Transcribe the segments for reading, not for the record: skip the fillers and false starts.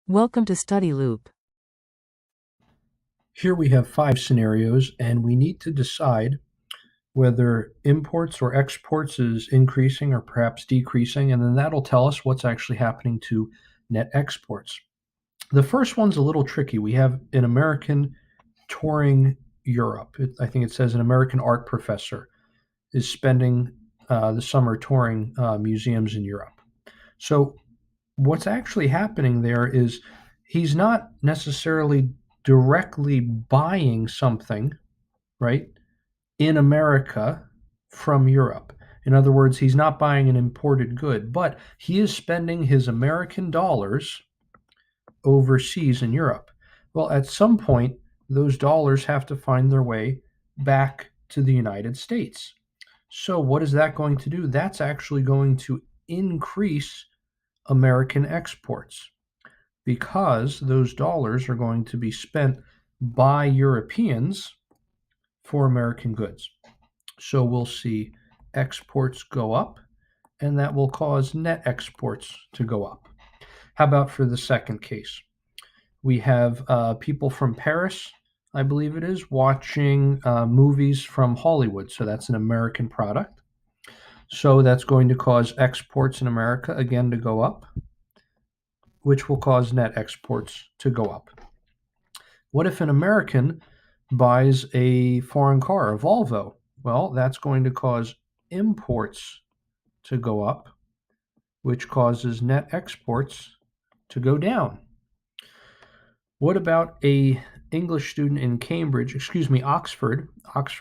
Welcome to Study Loop. Here we have 5 scenarios, and we need to decide whether imports or exports is increasing or perhaps decreasing, and then that'll tell us what's actually happening to net exports. The first one's a little tricky. We have an American touring Europe. I think it says an American art professor is spending the summer touring museums in Europe. So what's actually happening there is he's not necessarily directly buying something, right, in America from Europe. In other words, he's not buying an imported good, but he is spending his American dollars overseas in Europe. Well, at some point, those dollars have to find their way back to the United States. So, what is that going to do? That's actually going to increase American exports because those dollars are going to be spent by Europeans for American goods. So we'll see exports go up, and that will cause net exports to go up. How about for the second case? We have people from Paris, I believe it is, watching movies from Hollywood. So that's an American product. So that's going to cause exports in America again to go up, which will cause net exports to go up. What if an American buys a foreign car, a Volvo? Well, that's going to cause imports to go up, which causes net exports to go down. What about a English student in Oxford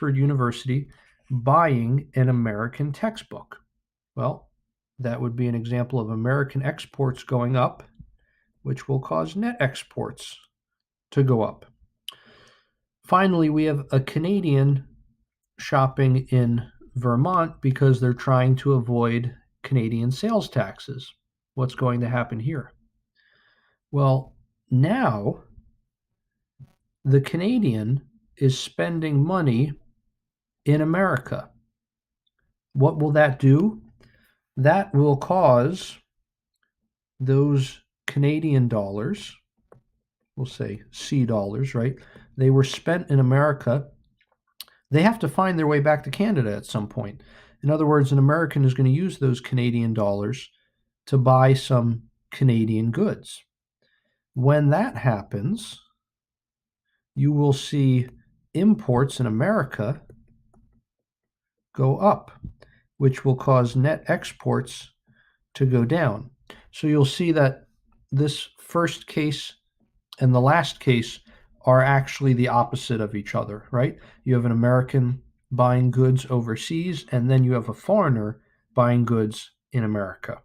University, buying an American textbook? Well, that would be an example of American exports going up, which will cause net exports to go up. Finally, we have a Canadian shopping in Vermont because they're trying to avoid Canadian sales taxes. What's going to happen here? Well, now the Canadian is spending money in America. What will that do? That will cause those Canadian dollars, we'll say C dollars, right? They were spent in America. They have to find their way back to Canada at some point. In other words, an American is going to use those Canadian dollars to buy some Canadian goods. When that happens, you will see imports in America go up, which will cause net exports to go down. So you'll see that this first case and the last case are actually the opposite of each other, right? You have an American buying goods overseas, and then you have a foreigner buying goods in America.